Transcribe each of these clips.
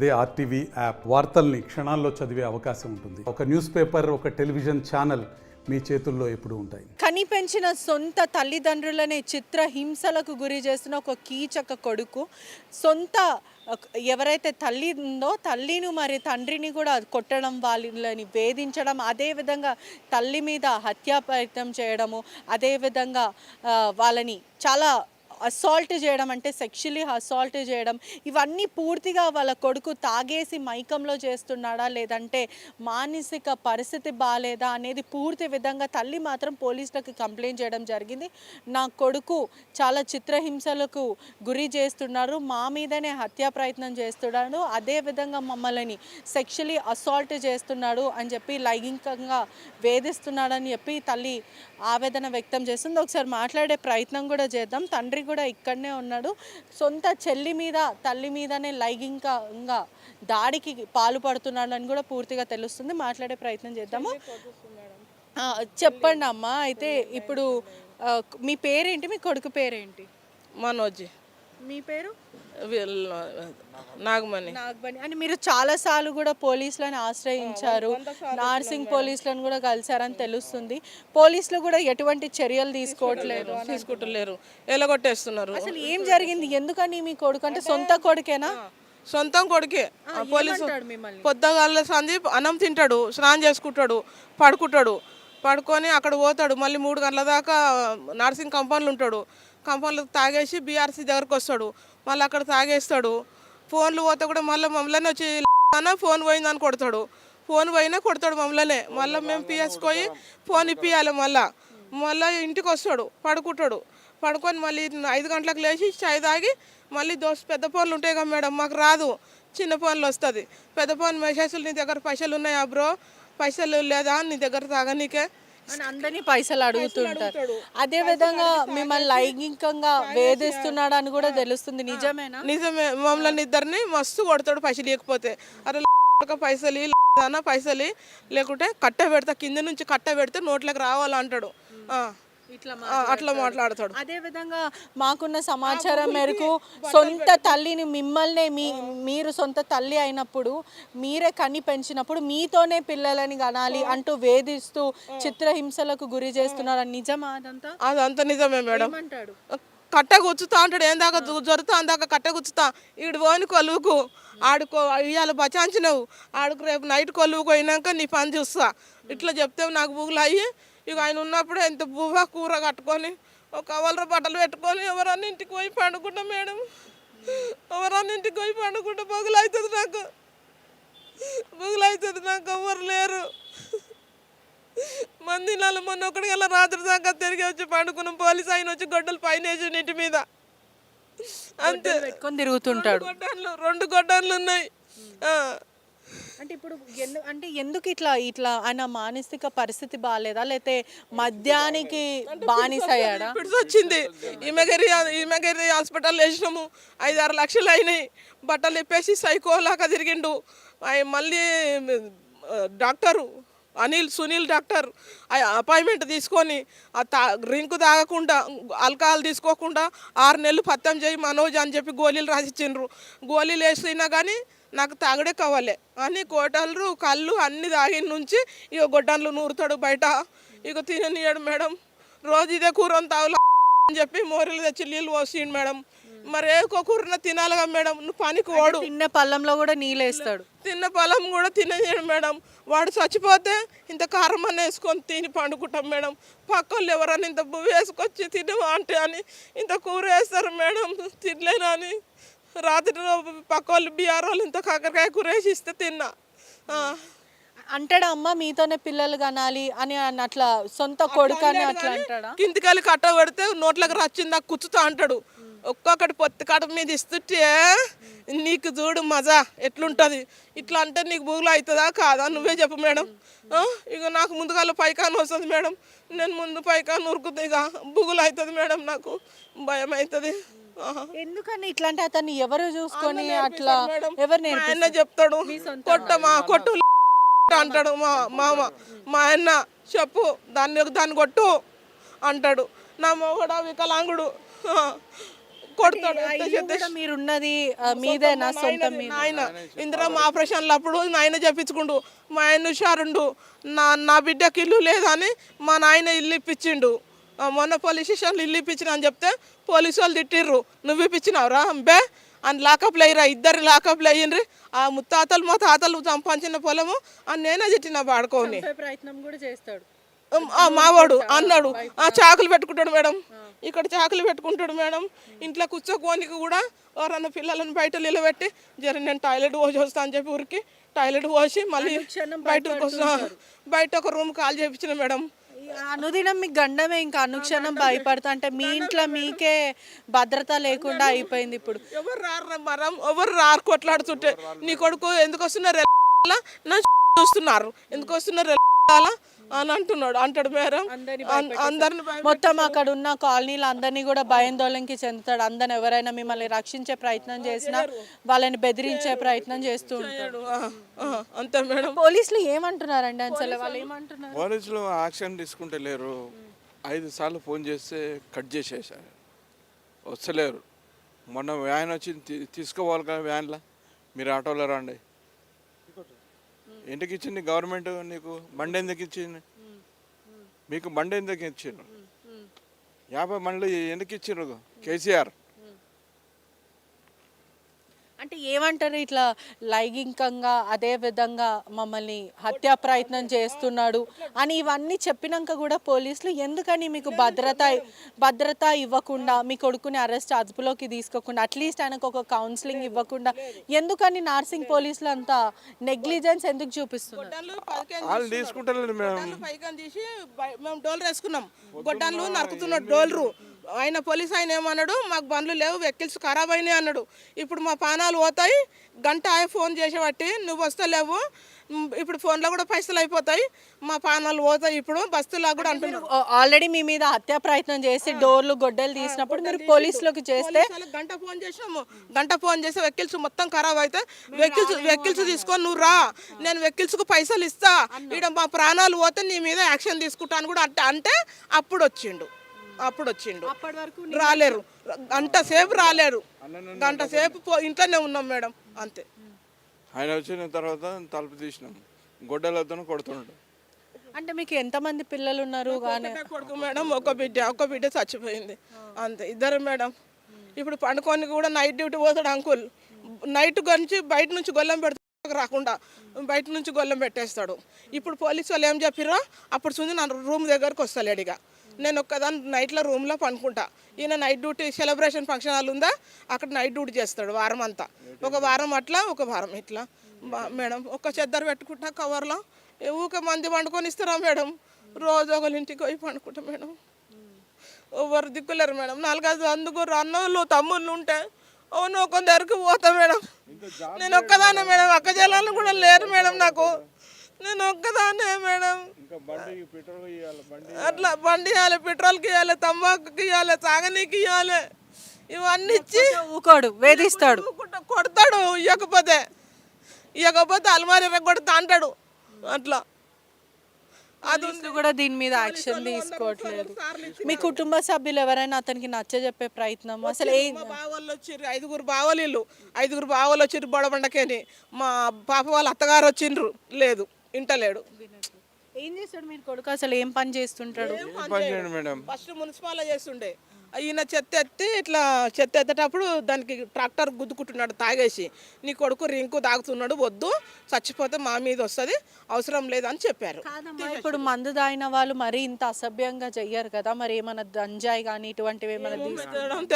అదే RTV app వార్తల్ని క్షణాల్లో చదివే అవకాశం ఉంటుంది. ఒక న్యూస్ పేపర్, ఒక టెలివిజన్ ఛానల్ మీ చేతుల్లో ఎప్పుడూ ఉంటాయి. కని పెంచిన సొంత తల్లిదండ్రులనే చిత్ర హింసలకు గురి చేస్తున్న ఒక కీచక కొడుకు, సొంత ఎవరైతే తల్లి ఉందో తల్లిని మరి తండ్రిని కూడా కొట్టడం, వాళ్ళని వేధించడం, అదేవిధంగా తల్లి మీద హత్యా ప్రయత్నం చేయడము, అదేవిధంగా వాళ్ళని చాలా అసాల్ట్ చేయడం, అంటే సెక్షువల్లీ అసాల్ట్ చేయడం, ఇవన్నీ పూర్తిగా వాళ్ళ కొడుకు తాగేసి మైకంలో చేస్తున్నాడా లేదంటే మానసిక పరిస్థితి బాగాలేదా అనేది పూర్తి విధంగా తల్లి మాత్రం పోలీసులకు కంప్లైంట్ చేయడం జరిగింది. నా కొడుకు చాలా చిత్రహింసలకు గురి చేస్తున్నారు, మా మీదనే హత్యా ప్రయత్నం చేస్తున్నాడు, అదేవిధంగా మమ్మల్ని సెక్షువల్లీ అసాల్ట్ చేస్తున్నాడు అని చెప్పి లైంగికంగా వేధిస్తున్నాడని చెప్పి తల్లి ఆవేదన వ్యక్తం చేస్తుంది. ఒకసారి మాట్లాడే ప్రయత్నం కూడా చేద్దాం. తండ్రి కూడా ఇక్కడనే ఉన్నాడు. సొంత చెల్లి మీద తల్లి మీదనే లైంగికంగా దాడికి పాల్పడుతున్నాడు అని కూడా పూర్తిగా తెలుస్తుంది. మాట్లాడే ప్రయత్నం చేద్దాము. చెప్పండి అమ్మా, అయితే ఇప్పుడు మీ పేరేంటి, మీ కొడుకు పేరేంటి? మనోజ్. మీ పేరు? నాగమణి. అని మీరు చాలా సార్లు కూడా పోలీసులను ఆశ్రయించారు, నార్సింగ్ పోలీసులను కూడా కలిసారని తెలుస్తుంది. పోలీసులు కూడా ఎటువంటి చర్యలు తీసుకుంటలేరు, ఎలగొట్టేస్తున్నారు. అసలు ఏం జరిగింది? ఎందుకని మీ కొడుకు, అంటే సొంత కొడుకేనా? సొంతం కొడుకే. పోలీసు పొద్దుగాల సందీప్ అన్నం తింటాడు, స్నానం చేసుకుంటాడు, పడుకొని అక్కడ పోతాడు. మళ్ళీ 3 గంటల దాకా నార్సింగ్ కంపౌండ్లు ఉంటాడు. కంపౌండ్లో తాగేసి బీఆర్సీ దగ్గరకు వస్తాడు, మళ్ళీ అక్కడ తాగేస్తాడు. ఫోన్లు పోతే కూడా మళ్ళీ మమ్మల్ని వచ్చి ఫోన్ పోయిందని కొడతాడు. ఫోన్ పోయినా కొడతాడు మమ్మల్నే. మళ్ళీ మేము పిఎస్కి పోయి ఫోన్ ఇప్పియాలి. మళ్ళీ ఇంటికి వస్తాడు, పడుకొని మళ్ళీ 5 గంటలకు లేచి చాయ్ తాగి మళ్ళీ పెద్ద ఫోన్లు ఉంటాయి కదా మేడం, మాకు రాదు, చిన్న ఫోన్లు వస్తుంది. పెద్ద ఫోన్ మెసేజ్లు, నీ దగ్గర పైసలు ఉన్నాయా బ్రో, పైసలు లేదా నీ దగ్గర తాగనీకే, అందరినీ పైసలు అడుగుతుంటారు. అదే విధంగా మిమ్మల్ని లైంగికంగా వేధిస్తున్నాడు అని కూడా తెలుస్తుంది. నిజమేనా? నిజమే. మమ్మల్ని ఇద్దరిని మస్తు కొడతాడు పైసలు లేకపోతే. అరే పైసలు లేకుంటే కట్ట పెడతా, కింద నుంచి కట్ట పెడితే నోట్లోకి రావాలంటాడు. అట్లా మాట్లాడతాడు. అదే విధంగా మాకున్న సమాచారం మేరకు సొంత తల్లిని, మిమ్మల్ని మీరు సొంత తల్లి అయినప్పుడు, మీరే కని పెంచినప్పుడు మీతోనే పిల్లలని కనాలి అంటూ వేధిస్తూ చిత్రహింసలకు గురి చేస్తున్నారు. నిజమా అదంతా? అదంతా నిజమే మేడం. అంటాడు కట్ట గుచ్చుతా అంటాడు. ఏం దాకా జొరుతా అందాక కట్ట గుచ్చుతా, ఈడు పోని కొలువుకు ఆడుకో, ఇవాళ బచాంచినవు, ఆడుకు రేపు నైట్ కొలువుకు పోయినాక నీ పని చూస్తా, ఇట్లా చెప్తే నాకు బుగులు అయ్యి, ఇక ఆయన ఉన్నప్పుడు ఎంత బువ్వ కూర కట్టుకొని ఒక కవలర బట్టలు పెట్టుకొని ఎవరన్నా ఇంటికి పోయి పండుకుంటా మేడం, ఎవరన్నా ఇంటికి పోయి పండుకుంటా బొగులు అవుతుంది నాకు, ఎవరు లేరు. మంది మొన్న ఒకటికి వెళ్ళా రాత్రి దాకా తిరిగి వచ్చి పండుకున్నాం. పోలీసు ఆయన వచ్చి గొడ్డలు పైన వేసి ఇంటి మీద అంతే పెట్టుకొని తిరుగుతుంటాడు. 2 గొడ్డన్లు ఉన్నాయి. అంటే ఇప్పుడు ఎందుకు ఇట్లా ఆయన మానసిక పరిస్థితి బాగాలేదా, లేకపోతే మద్యానికి బానిసయ్యాడా? వచ్చింది. ఈమెగిరి హాస్పిటల్ వేసినాము, 5-6 లక్షలు అయినాయి. బట్టలు ఇప్పేసి సైకోలాగా తిరిగిండు. మళ్ళీ డాక్టరు సునీల్ డాక్టర్ అపాయింట్మెంట్ తీసుకొని డ్రింక్ తాగకుండా, ఆల్కహాల్ తీసుకోకుండా 6 నెలలు పత్యం చేయి మనోజ్ అని చెప్పి గోళీలు రాసిచ్చిండ్రు. గోళీలు వేసినా కానీ నాకు తాగడే కావాలి అని కోటలు కళ్ళు అన్ని తాగిన నుంచి ఇక గొడ్డన్లు నూరుతాడు బయట. ఇక తిననీయడు మేడం. రోజు ఇదే కూర తాగులు అని చెప్పి మోరీలు తెచ్చి నీళ్ళు పోసిండు మేడం. మరి ఏ కూరన తినాలిగా మేడం, నువ్వు పనికి వాడు. తిన్న పళ్ళంలో కూడా నీళ్ళు వేస్తాడు. తిన్న పొలం కూడా తిననీయడు మేడం. వాడు చచ్చిపోతే ఇంత కారం అన్న వేసుకొని తిని పండుకుంటాం మేడం. పక్కళ్ళు ఎవరన్నా ఇంత బువ్వ వేసుకొచ్చి తినవా అంటే అని ఇంత కూర వేస్తారు మేడం, తినలేను అని. రాత్రి పక్క వాళ్ళు బీఆర్ వాళ్ళు ఇంత కాకరకాయ కూర వేసి ఇస్తే తిన్నా. అంటాడా అమ్మ మీతోనే పిల్లలు కనాలి అని అట్లా సొంత కొడుకు అని అట్లా అంటాడా? కిందికెళ్ళి కట్ట పెడితే నోట్లోకి రచ్చిందా కూర్చుతా అంటాడు. ఒక్కొక్కటి పొత్తి కట్ట మీద ఇస్తుంటే నీకు చూడు మజా ఎట్లుంటుంది. ఇట్లా అంటే నీకు బుగులు అవుతుందా కాదా నువ్వే చెప్పు మేడం. ఇక నాకు ముందుగాల పైకాను వస్తుంది మేడం, నేను ముందు పైకాను ఉరుకుతుంది, ఇక బుగులు అవుతుంది మేడం, నాకు భయం అవుతుంది. ఎందుకని ఇట్లాంటి అతన్ని ఎవరు చూసుకొని అట్లా ఎవరు ఆయన చెప్తాడు, కొట్టు అంటాడు మా ఆయన, చెప్పు దాన్ని కొట్టు అంటాడు. నా మొగడ వికలాంగుడు, కొడతాడు. ఇల్లు కూడా మీరున్నది మీదేనా సొంత మీద? నాయన ఇందిరమ్మ ఆపరేషన్లు అప్పుడు నాయన చెప్పించుకుండు. మా ఆయన హుషారుండు. నా బిడ్డకి ఇల్లు లేదని మా నాయన ఇల్లు ఇప్పించిండు. మొన్న పోలీస్ స్టేషన్లో ఇల్లు ఇప్పించిన అని చెప్తే పోలీసు వాళ్ళు తిట్టిర్రు, నువ్వు ఇప్పించినావురా బే అని లాకప్లు అయ్యిరా, ఇద్దరు లాకప్లు అయ్యిండ్రి. ఆ ముత్తాతలు మా తాతలు సంపాదించిన పొలము అని నేనే తిట్టిన వాడుకోని. ప్రయత్నం కూడా చేస్తాడు మావాడు అన్నాడు. చాకులు పెట్టుకుంటాడు మేడం, ఇక్కడ చాకులు పెట్టుకుంటాడు మేడం. ఇంట్లో కూర్చోకోనికి కూడా ఎవరన్నా పిల్లలను బయట నిలబెట్టి నేను టాయిలెట్ పోసి వస్తా అని చెప్పి ఊరికి టాయిలెట్ పోసి మళ్ళీ బయటకు వస్తా. బయట ఒక రూమ్ కాల్ చేయించిన మేడం. అనుదినం మీకు గండమే, ఇంకా అనుక్షణం భయపడతా. అంటే మీ ఇంట్లో మీకే భద్రత లేకుండా అయిపోయింది ఇప్పుడు. ఎవరు రారు మరం, ఎవరు రారు కొట్లాడుతుంటే. నీ కొడుకు ఎందుకు వస్తున్నారు చూస్తున్నారు, ఎందుకు వస్తున్నారు అని అంటాడు మేడం. అందరిని మొత్తం అక్కడ ఉన్న కాలనీలు అందరినీ కూడా భయాందోళనకి చెందుతాడు. అందరిని ఎవరైనా మిమ్మల్ని రక్షించే ప్రయత్నం చేసినా వాళ్ళని బెదిరించే ప్రయత్నం చేస్తూ ఉంటాడు. అంతే మేడం. పోలీసులు ఏమంటున్నారండి అసలు? వాళ్ళు ఏమంటున్నారు? పోలీసులు యాక్షన్ తీసుకుంటే లేరు. 5 సార్లు ఫోన్ చేస్తే కట్ చేసేసారు, వస్తలేరు. మొన్న వ్యాన్ వచ్చి తీసుకోవాలి కదా, వ్యాన్లో మీరు ఆటోలో రండి. ఎందుకు ఇచ్చింది గవర్నమెంట్? నీకు బండి ఎందుకు ఇచ్చింది? మీకు బండి ఎందుకు ఇచ్చిండ్రు? 50 బండ్లు ఎందుకు ఇచ్చిండ్రు కేసీఆర్? అంటే ఏమంటారు, ఇట్లా లైంగికంగా అదే విధంగా మమ్మల్ని హత్యా ప్రయత్నం చేస్తున్నాడు అని ఇవన్నీ చెప్పినాక కూడా పోలీసులు ఎందుకని మీకు భద్రత ఇవ్వకుండా, మీ కొడుకుని అరెస్ట్ అదుపులోకి తీసుకోకుండా, అట్లీస్ట్ ఆయనకు ఒక కౌన్సిలింగ్ ఇవ్వకుండా ఎందుకని నార్సింగ్ పోలీసులు అంతా నెగ్లిజెన్స్ ఎందుకు చూపిస్తున్నారు? వాళ్ళు తీసుకుంటలేరు మేడం. పైగా తీసి మేము డోలు వేసుకున్నాం, గొడ్డాలు నరుకుతున్నాడు డోలరు. ఆయన పోలీస్ ఆయన ఏమన్నాడు, మాకు బండ్లు లేవు, వెహికల్స్ ఖరాబ్ అయినాయి అన్నాడు. ఇప్పుడు మా పానాలు పోతాయి, గంట ఫోన్ చేసేబట్టి నువ్వు వస్తలేవు, ఇప్పుడు ఫోన్లో కూడా పైసలు అయిపోతాయి, మా పానాలు పోతాయి ఇప్పుడు బస్తులా కూడా అంటున్నాడు. ఆల్రెడీ మీ మీద హత్యా ప్రయత్నం చేసి డోర్లు గొడ్డలు తీసినప్పుడు మీరు పోలీసులకు చేస్తే గంట ఫోన్ చేసినాము, గంట ఫోన్ చేస్తే వెహికల్స్ మొత్తం ఖరాబ్ అయితే వెహికల్స్ తీసుకొని నువ్వు రా, నేను వెహికల్స్కు పైసలు ఇస్తా, ఇక్కడ మా ప్రాణాలు పోతే నీ మీద యాక్షన్ తీసుకుంటాను కూడా అంటే అప్పుడు వచ్చిండు. రాలేరు, గంట సేపు రాలేరు, గంట సేపు ఇంట్లోనే ఉన్నాం మేడం. అంతే. ఆయన వచ్చిన తర్వాత తలుపు తీసినాం, గొడ్డలతో కొడుతున్నాడు. అంటే మీకు ఎంతమంది పిల్లలు ఉన్నారు? కొడుకు మేడం, ఒక బిడ్డ చచ్చిపోయింది అంతే, ఇద్దరు మేడం. ఇప్పుడు పండుకొని కూడా నైట్ డ్యూటీ పోతాడు అంకుల్. నైట్ గురించి బయట నుంచి గొల్లం పెడతాడు, రాకుండా బయట నుంచి గొల్లం పెట్టేస్తాడు. ఇప్పుడు పోలీసు వాళ్ళు ఏం చెప్పిరో అప్పుడు చూసి నా రూమ్ దగ్గరకు వస్తలేడు. ఇక నేను ఒక్కదాన్ని నైట్లో రూమ్లో పనుకుంటా. ఈయన night duty celebration function hall ఉందా, అక్కడ నైట్ డ్యూటీ చేస్తాడు వారం అంతా. ఒక వారం అట్లా, ఒక వారం ఇట్లా మేడం. ఒక చెద్దరు పెట్టుకుంటా కవర్లో, ఊక మంది పండుకొని ఇస్తారా మేడం. రోజు ఒకరి ఇంటికి పోయి పండుకుంటా మేడం. ఎవరు దిక్కులేరు మేడం. 4-5 అందుకు అన్నోళ్ళు తమ్ముళ్ళు ఉంటే అవును ఒక దగ్గరికి పోతా మేడం. నేను ఒక్కదాన్నే మేడం, అక్క చెల్లెళ్ళు కూడా లేరు మేడం నాకు. నేను ఒక్కదాన్నే మేడం. అట్లా బండి ఇవ్వాలి, పెట్రోల్కి ఇవ్వాలి, తంబాకుకి ఇవ్వాలి, తాగనీకి ఇవ్వాలి, ఇవన్నీ ఇచ్చి ఊకోడు, వేధిస్తాడు, కొడతాడు. ఇవ్వకపోతే అల్మారి కొడతా అంటాడు. అట్లా అది కూడా దీని మీద యాక్షన్ తీసుకోవట్లేదు. మీ కుటుంబ సభ్యులు ఎవరైనా అతనికి నచ్చజెప్పే ప్రయత్నం అసలు? బావోళ్ళు వచ్చిర్రు, 5 బావోళ్ళు, 5 బావోళ్ళు వచ్చిర్రు బొడబండకేని. మా పాప వాళ్ళ అత్తగారు వచ్చిండ్రు, లేదు ఇంటలేడు. ఏం చేస్తాడు మీరు కొడుకు? అసలు ఏం పని చేస్తుంటాడు? ఫస్ట్ మున్సిపాల్లో చేస్తుండే. ఈయన చెత్త ఎత్తి ఇట్లా చెత్త ఎత్తేటప్పుడు దానికి ట్రాక్టర్ గుద్దుకుంటున్నాడు తాగేసి. నీ కొడుకు రింకు తాగుతున్నాడు, వద్దు, చచ్చిపోతే మా మీద వస్తుంది, అవసరం లేదని చెప్పారు. ఇప్పుడు మందు తాగిన వాళ్ళు మరీ ఇంత అసభ్యంగా చెయ్యరు కదా, మరి ఏమైనా గంజాయి కానీ ఇటువంటివి ఏమైనా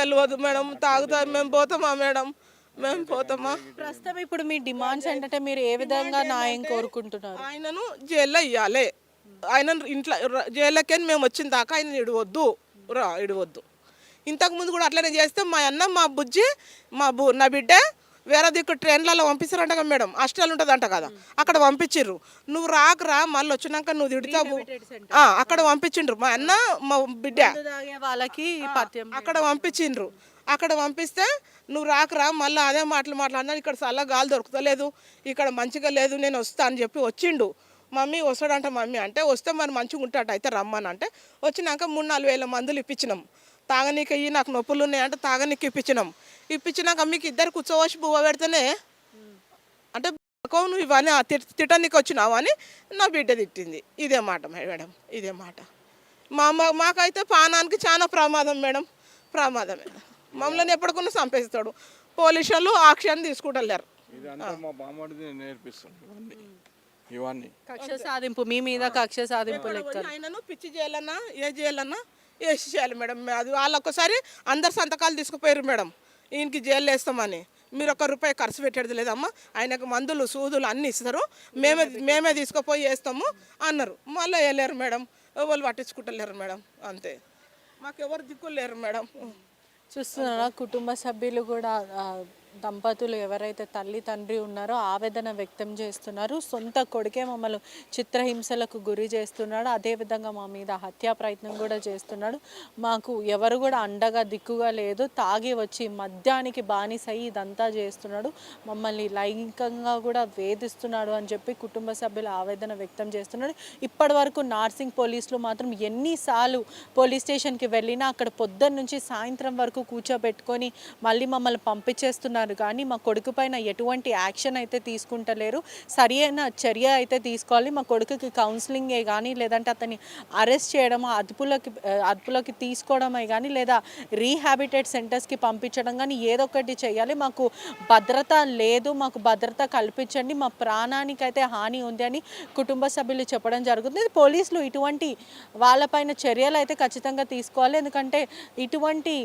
తెలియదు మేడం. తాగుతా మేము పోతామా మేడం, మేము పోతామా? ప్రస్తుతం ఇప్పుడు మీ డిమాండ్స్ ఏంటంటే మీరు ఏ విధంగా న్యాయం కోరుకుంటున్నారు? ఆయనను జైల్లో ఇవ్వాలి, ఆయన ఇంట్లో జైల్లోకి మేము వచ్చిన దాకా ఆయన ఇడవద్దు. ఇంతకుముందు కూడా అట్లనే చేస్తే మా అన్న, మా బుజ్జి, నా బిడ్డ వేరే దిక్కు ట్రైన్లలో పంపిస్తారంట కదా మేడం, హాస్టల్ ఉంటుంది అంట కదా, అక్కడ పంపించిర్రు. నువ్వు రాకరా, మళ్ళీ వచ్చినాక నువ్వు తిడతావు, అక్కడ పంపించిండ్రు. మా అన్న, మా బిడ్డ వాళ్ళకి అక్కడ పంపించిండ్రు. అక్కడ పంపిస్తే నువ్వు రాకరా, మళ్ళీ అదే మాట్లాడినా, ఇక్కడ చల్ల గాలి దొరుకుతలేదు, ఇక్కడ మంచిగా లేదు, నేను వస్తా అని చెప్పి వచ్చిండు. మమ్మీ వస్తాడంట, మమ్మీ అంటే వస్తే మరి మంచిగా ఉంటాట, అయితే రమ్మని అంటే వచ్చినాక 3-4 వేల మందులు ఇప్పించినాం. తాగనీకి అయ్యి నాకు నొప్పులు ఉన్నాయంటే తాగనీకి ఇప్పించినాక మీకు ఇద్దరు కూర్చోవచ్చి బువ్వ పెడితేనే అంటే నువ్వు ఇవన్నీ తిట్టనీకి వచ్చినావు అని నా బిడ్డ తిట్టింది. ఇదే మాట మేడం, ఇదే మాట. మాకైతే పానానికి చాలా ప్రమాదం మేడం, ప్రమాదమే. మమ్మల్ని ఎప్పటికన్నా చంపేస్తాడు. పోలీసు వాళ్ళు యాక్షన్ తీసుకుంటలేరు. ఇదంతా మా బామ్మడిది నేర్పిస్తుంది ఇవన్నీ. కక్ష సాధింపు మీ మీద కక్ష సాధింపు లెక్క. ఆయనను పిచ్చి చేయాలన్నా ఏ చేయాలన్నా వేసి చేయాలి మేడం. అది వాళ్ళు ఒక్కసారి అందరు సంతకాలు తీసుకుపోయారు మేడం, ఈయనకి జైలు వేస్తామని. మీరు ₹1 ఖర్చు పెట్టేది లేదమ్మా, ఆయనకు మందులు సూదులు అన్నీ ఇస్తారు, మేమే తీసుకుపోయి వేస్తాము అన్నారు. మళ్ళీ వేయలేరు మేడం, ఎవరు పట్టించుకుంటలేరు మేడం. అంతే, మాకెవరు దిక్కులు లేరు మేడం. చూస్తున్నారా, కుటుంబ సభ్యులు కూడా దంపతులు ఎవరైతే తల్లి తండ్రి ఉన్నారో ఆవేదన వ్యక్తం చేస్తున్నారు. సొంత కొడుకే మమ్మల్ని చిత్రహింసలకు గురి చేస్తున్నాడు, అదేవిధంగా మా మీద హత్యా ప్రయత్నం కూడా చేస్తున్నాడు, మాకు ఎవరు కూడా అండగా దిక్కుగా లేదు, తాగి వచ్చి మద్యానికి బానిసై ఇదంతా చేస్తున్నాడు, మమ్మల్ని లైంగికంగా కూడా వేధిస్తున్నాడు అని చెప్పి కుటుంబ సభ్యులు ఆవేదన వ్యక్తం చేస్తున్నాడు. ఇప్పటి వరకు నార్సింగ్ పోలీసులు మాత్రం ఎన్నిసార్లు పోలీస్ స్టేషన్కి వెళ్ళినా అక్కడ పొద్దున్న నుంచి సాయంత్రం వరకు కూర్చోబెట్టుకొని మళ్ళీ మమ్మల్ని పంపించేస్తున్నారు. కానీ మా కొడుకు పైన ఎటువంటి యాక్షన్ అయితే తీసుకుంటలేరు. సరి అయిన చర్య అయితే తీసుకోవాలి. మా కొడుకుకి కౌన్సిలింగే కానీ లేదంటే అతన్ని అరెస్ట్ చేయడమో అదుపులోకి తీసుకోవడమే కానీ లేదా రీహాబిటేట్ సెంటర్స్కి పంపించడం కానీ ఏదో ఒకటి చేయాలి. మాకు భద్రత లేదు, మాకు భద్రత కల్పించండి, మా ప్రాణానికైతే హాని ఉంది అని కుటుంబ సభ్యులు చెప్పడం జరుగుతుంది. పోలీసులు ఇటువంటి వాళ్ళపైన చర్యలు అయితే ఖచ్చితంగా తీసుకోవాలి. ఎందుకంటే ఇటువంటి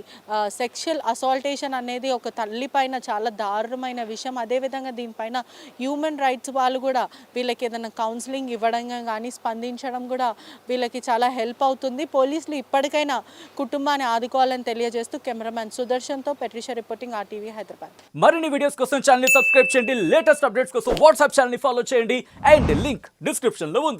సెక్షువల్ అసాల్టేషన్ అనేది ఒక తల్లి పైన చాలా దారుణమైన విషయం. అదేవిధంగా దీనిపైన హ్యూమన్ రైట్స్ వాళ్ళు కూడా వీళ్ళకి ఏదైనా కౌన్సిలింగ్ ఇవ్వడం కానీ స్పందించడం కూడా వీళ్ళకి చాలా హెల్ప్ అవుతుంది. పోలీసులు ఇప్పటికైనా కుటుంబాన్ని ఆదుకోవాలని తెలియజేస్తూ కెమెరామ్యాన్ సుదర్శన్తో పెట్రిషా రిపోర్టింగ్ RTV హైదరాబాద్. మరిన్ని వీడియోస్ కోసం ఛానల్ ని సబ్స్క్రైబ్ చేయండి, లేటెస్ట్ అప్డేట్స్ కోసం వాట్సాప్ ఛానల్ ని ఫాలో చేయండి అండ్ లింక్ డిస్క్రిప్షన్ లో ఉంది.